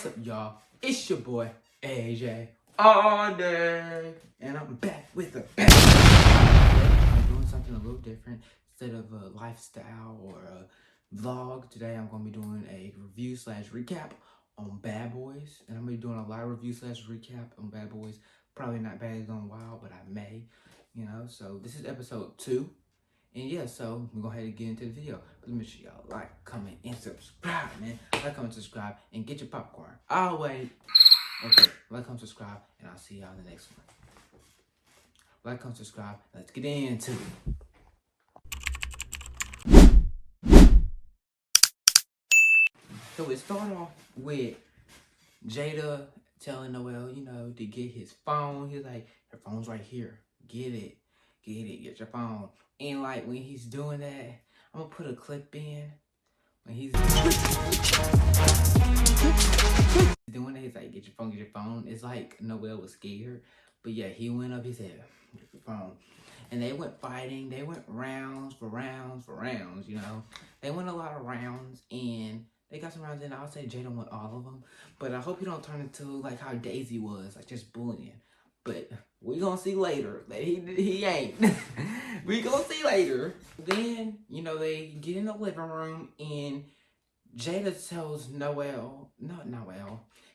What's up, y'all? It's your boy, AJ, all day. And I'm back with a bang. I'm doing something a little different. Instead of a lifestyle or a vlog, today I'm going to be doing a review/recap on Bad Boys. And I'm going to be doing a live review/recap on Bad Boys. Probably not bad, it's gone wild, but I may, So this is episode 2. And yeah, so we're going to go ahead and get into the video. But make sure y'all like, comment, and subscribe, man. Like, comment, subscribe, and get your popcorn. I'll wait. Okay, like, comment, subscribe, and I'll see y'all in the next one. Like, comment, subscribe, let's get into it. So it started off with Jada telling Noel, to get his phone. He's like, your phone's right here. Get it, get your phone. And like when he's doing that, I'm gonna put a clip in. When he's doing it, he's like, get your phone. It's like Noel was scared. But yeah, he went up, he said, get your phone. And they went fighting, they went rounds for rounds, They went a lot of rounds, and they got some rounds in. I'll say Jada won all of them. But I hope you don't turn into like how Daisy was, like just bullying. But we gonna see later that he ain't. We gonna see later. Then, they get in the living room and Jada tells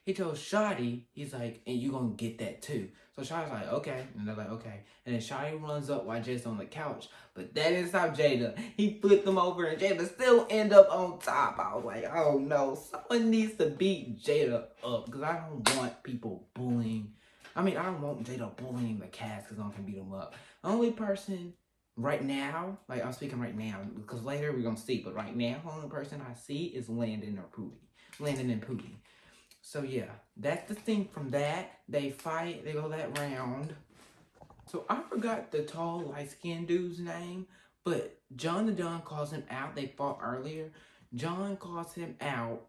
he tells Shotty, he's like, and you gonna get that too. So Shotty's like, okay. And they're like, okay. And then Shotty runs up while Jada's on the couch. But that didn't stop Jada. He flipped them over and Jada still end up on top. I was like, oh no, someone needs to beat Jada up. Because I don't want people bullying. I don't want Jada bullying the cast because no one can beat them up. The only person right now, like I'm speaking right now, because later we're going to see, but right now, the only person I see is Landon and Pootie. So yeah, that's the thing from that. They fight, they go that round. So I forgot the tall, light-skinned dude's name, but John the Don calls him out. They fought earlier. John calls him out.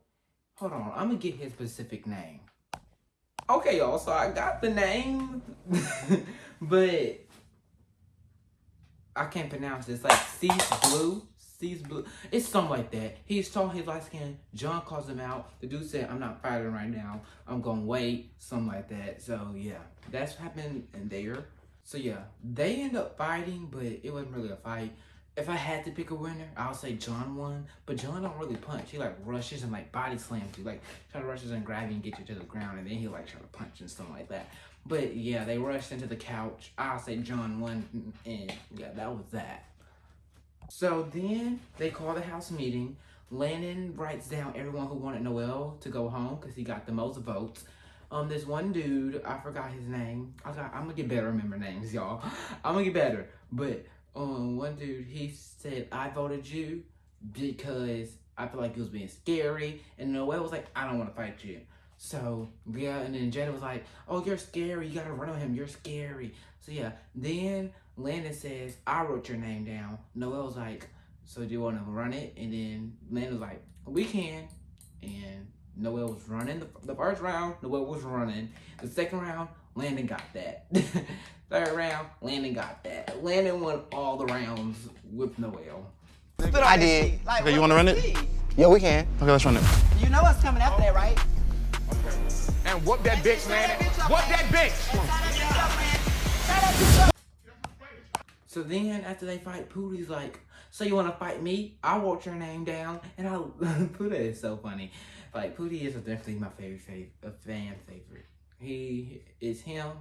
Hold on, I'm going to get his specific name. Okay, y'all, so I got the name, but I can't pronounce it. It's like Cease Blue. It's something like that. He's tall, he's light skinned. John calls him out. The dude said, I'm not fighting right now. I'm gonna wait. Something like that. So, yeah, that's happened in there. So, yeah, they end up fighting, but it wasn't really a fight. If I had to pick a winner, I'll say John won. But John don't really punch. He like rushes and like body slams you. Like try to rushes and grab you and get you to the ground. And then he like try to punch and stuff like that. But yeah, they rushed into the couch. I'll say John won. And yeah, that was that. So then they call the house meeting. Landon writes down everyone who wanted Noel to go home because he got the most votes. This one dude, I forgot his name. I'm gonna get better remember names, y'all. I'm gonna get better. But one dude, he said, I voted you because I feel like it was being scary. And Noel was like, I don't want to fight you. So, yeah, and then Jada was like, oh, you're scary. You got to run on him. You're scary. So, yeah. Then Landon says, I wrote your name down. Noel was like, so do you want to run it? And then Landon was like, we can. And Noel was running. The first round, Noel was running. The second round, Landon got that. Third round, Landon got that. Landon won all the rounds with Noel. I did. Okay, you want to run it? Yeah, we can. Okay, let's run it. You know what's coming after that, right? And whoop that bitch, man. Whoop that bitch. So then, after they fight, Pootie's like, so you want to fight me? I wrote your name down. And Pootie is so funny. Like, Pootie is definitely my fan favorite. It's him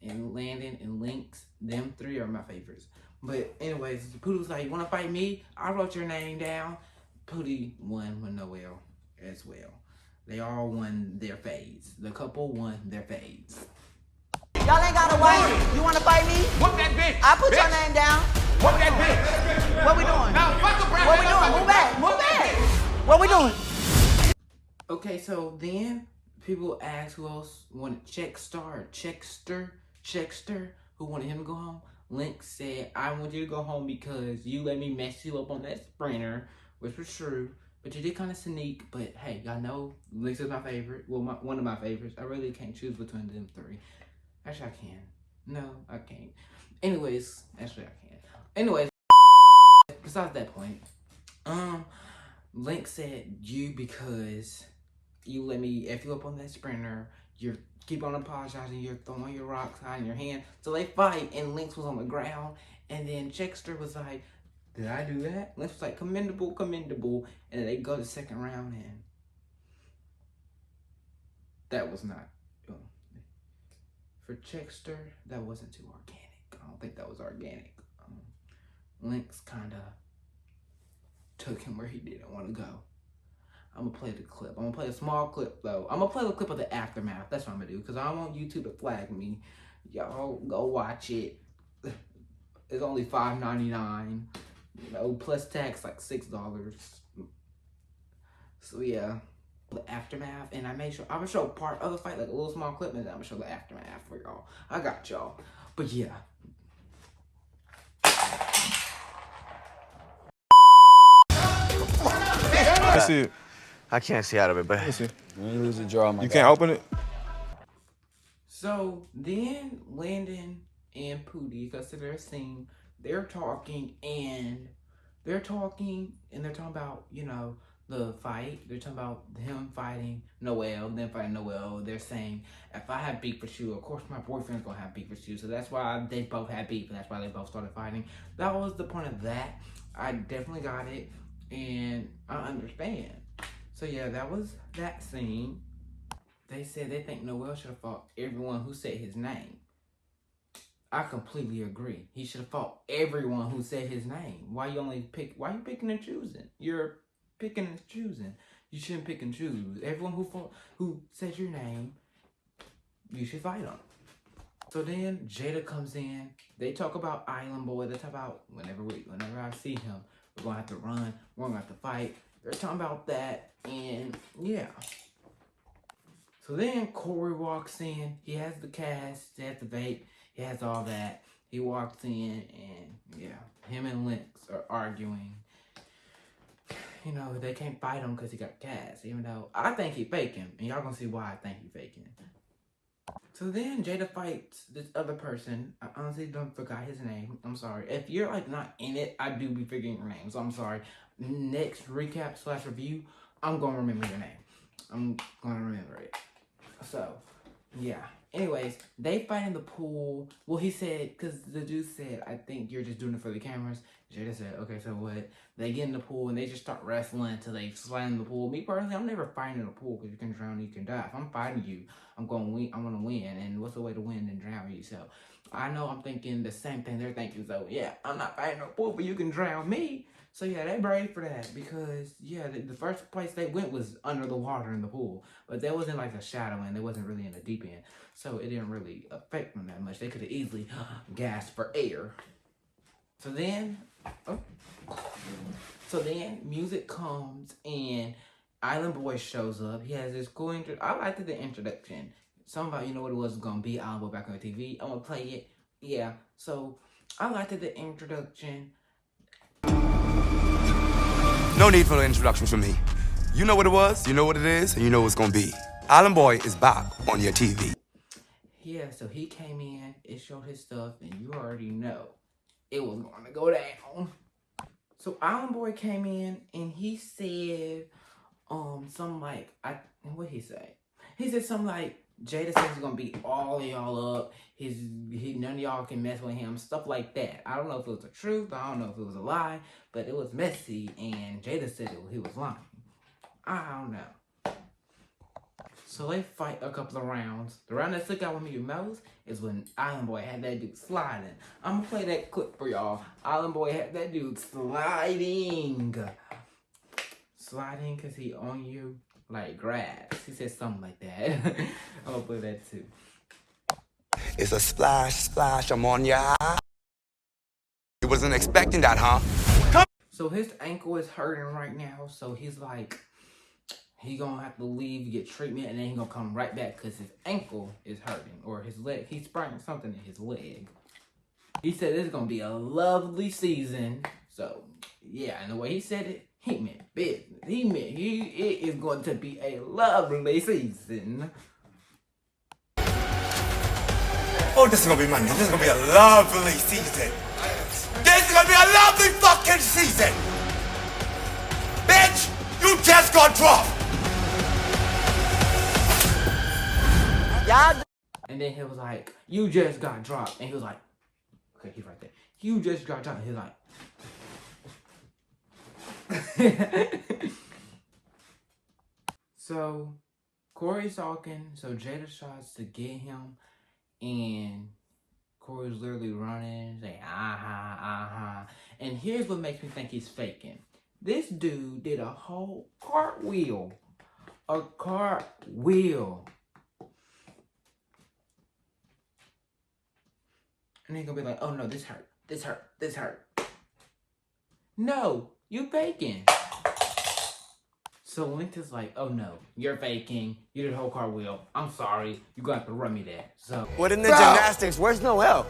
and Landon and Lynx. Them three are my favorites. But anyways, Pootie was like, you want to fight me? I wrote your name down. Pootie won with Noel as well. They all won their fades. The couple won their fades. Y'all ain't gotta wait. You wanna fight me? Whoop that bitch. I put bitch. your name down. Whoop that bitch. What we doing? Now fuck around. What we doing? Move back. Move back. What we doing? Okay, so then people ask who else wanted Checkster, who wanted him to go home. Lynx said, I want you to go home because you let me mess you up on that sprinter, which was true. But you did kind of sneak. But hey, y'all know Lynx is my favorite. Well, one of my favorites. I really can't choose between them three. Actually, I can. No, I can't. Anyways, actually, I can. Anyways, besides that point, Lynx said you because you let me F you up on that sprinter. You keep on apologizing. You're throwing your rocks high in your hand. So they fight, and Lynx was on the ground. And then Checkster was like, did I do that? Lynx was like, commendable, commendable. And then they go to the second round, and that was not, for Checkster, that wasn't too organic. I don't think that was organic. Lynx kind of took him where he didn't want to go. I'm going to play the clip. I'm going to play a small clip, though. I'm going to play the clip of the aftermath. That's what I'm going to do, because I don't want YouTube to flag me. Y'all go watch it. It's only $5.99. You know, plus tax like $6. So, yeah. The aftermath, and I made sure I'm gonna show part of the fight, like a little small clip, and then I'm gonna show the aftermath for y'all. I got y'all. But yeah. Let's see it. I can't see out of it, but Let's see. You ain't lose a draw, my You guy. can't open it? So then Landon and Pootie, because of their scene, they're talking about, you know, the fight. They're talking about him fighting Noel, them fighting Noel. They're saying, if I have beef with you, of course my boyfriend's gonna have beef with you. So that's why they both had beef, and that's why they both started fighting. That was the point of that. I definitely got it, and I understand. So yeah, that was that scene. They said they think Noel should have fought everyone who said his name. I completely agree. He should have fought everyone who said his name. Why you picking and choosing? You're picking and choosing. You shouldn't pick and choose. Everyone who said your name, you should fight them. So then Jada comes in. They talk about Island Boy. They talk about whenever I see him, we're gonna have to run. We're gonna have to fight. They're talking about that, and yeah. So then Corey walks in. He has the cast, he has the vape, he has all that. He walks in, and yeah, him and Lynx are arguing. You know, they can't fight him because he got cast, even though I think he faking, and y'all gonna see why I think he faking. So then Jada fights this other person. I honestly don't forgot his name. I'm sorry. If you're like not in it, I do be forgetting your name, so I'm sorry. Next recap / review, I'm gonna remember your name. I'm gonna remember it. So, yeah. Anyways, they fight in the pool. Well, he said, because the dude said, I think you're just doing it for the cameras. Jada said, okay, so what? They get in the pool and they just start wrestling until they slide in the pool. Me personally, I'm never fighting in the pool because you can drown, you can die. If I'm fighting you, I'm going to win. I'm going to win. And what's the way to win than drown you? So I know I'm thinking the same thing they're thinking. So yeah, I'm not fighting in the pool, but you can drown me. So yeah, they brave for that because yeah, the first place they went was under the water in the pool, but there wasn't like a shadow end. They wasn't really in the deep end, so it didn't really affect them that much. They could have easily gasped for air. So then, music comes and Island Boy shows up. He has this cool intro. I liked the introduction. Somebody, you know what it was gonna be. Island Boy back on the TV. I'm gonna play it. Yeah. So I liked the introduction. No need for an introduction from me. You know what it was, you know what it is, and you know what it's gonna be. Island Boy is back on your TV. Yeah, so he came in, it showed his stuff, and you already know it was going to go down. So Island Boy came in, and he said, something like, what'd he say? He said something like, Jada says he's gonna beat all of y'all up. None of y'all can mess with him. Stuff like that. I don't know if it was the truth. I don't know if it was a lie. But it was messy. And Jada said he was lying. I don't know. So they fight a couple of rounds. The round that stuck out with me the most is when Island Boy had that dude sliding. I'm gonna play that clip for y'all. Island Boy had that dude sliding. Sliding because he on you. Like grass. He said something like that. I'm gonna play that too. It's a splash, I'm on your eye. You wasn't expecting that, huh? So his ankle is hurting right now, so he's like, he gonna have to leave, get treatment, and then he gonna come right back because his ankle is hurting, or his leg. He sprained something in his leg. He said it's gonna be a lovely season. So yeah, and the way he said it, he meant business. He meant it is going to be a lovely season. Oh, this is gonna be money. This is gonna be a lovely season. This is gonna be a lovely fucking season. Bitch, you just got dropped. Y'all. And then he was like, you just got dropped. And he was like, okay, he's right there. You just got dropped. And he was like, so Corey's talking. So Jada tries to get him. And Corey's literally running. Saying, aha. And here's what makes me think he's faking. This dude did a whole cartwheel. A cartwheel. And they're gonna be like, oh no, this hurt. No, you faking. So Winter's like, oh no, you're faking. You did a whole cartwheel. I'm sorry. You got to run me that. So What in the gymnastics? Where's Noel?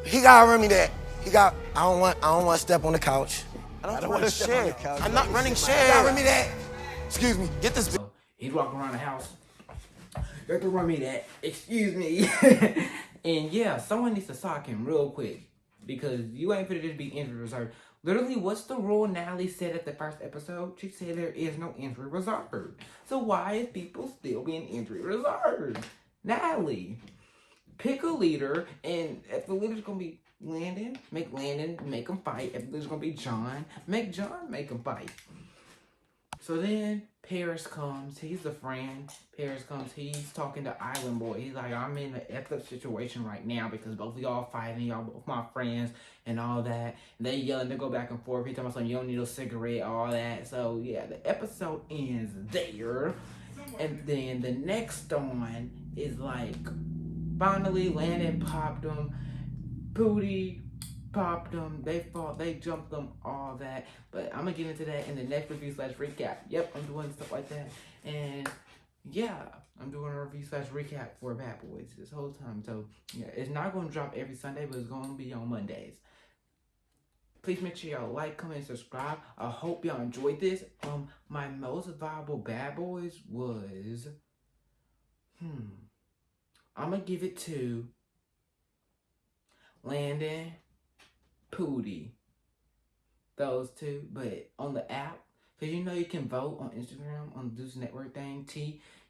He gotta run me that. I don't want to step on the couch. I don't want to share. I'm not running share. You gotta run me that. Excuse me. Get this. so he's walking around the house. You have to run me that. Excuse me. And yeah, someone needs to sock him real quick. Because you ain't finna just be injury reserved. Literally, what's the rule Natalie said at the first episode? She said there is no injury reserved. So why is people still being injury reserved? Natalie, pick a leader, and if the leader's gonna be Landon make him fight. If the leader's gonna be John, make John make him fight. So then Paris comes. He's the friend. Paris comes. He's talking to Island Boy. He's like, I'm in an epic situation right now because both of y'all fighting. Y'all both my friends and all that. And they yelling. They go back and forth. He talking about something. You don't need a cigarette. All that. So yeah, the episode ends there. And then the next one is like, finally Landon popped him. Pootie popped them, they fought, they jumped them, all that. But I'm gonna get into that in the next review/recap. Yep, I'm doing stuff like that. And yeah, I'm doing a review/recap for Bad Boys this whole time. So yeah, it's not gonna drop every Sunday, but it's gonna be on Mondays. Please make sure y'all like, comment, subscribe. I hope y'all enjoyed this. My most viable Bad Boys was I'm gonna give it to Landon, Pootie, those two. But on the app, because you know you can vote on Instagram on the Deuce Network thing,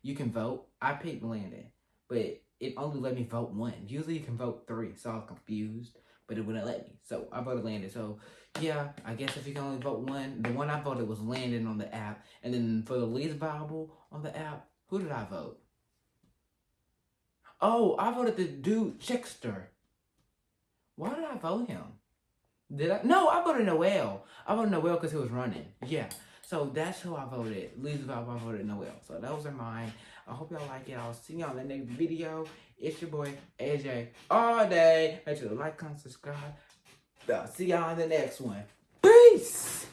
you can vote. I picked Landon, but it only let me vote one. Usually you can vote 3, so I was confused, but it wouldn't let me. So I voted Landon. So yeah, I guess if you can only vote one, the one I voted was Landon on the app. And then for the least viable on the app, who did I vote? Oh, I voted the dude Chickster. Why did I vote him? Did I? No, I voted Noel. I voted Noel because he was running. Yeah. So that's who I voted. Least viable, I voted Noel. So those are mine. I hope y'all like it. I'll see y'all in the next video. It's your boy, AJ, all day. Make sure to like, comment, subscribe. I'll see y'all in the next one. Peace!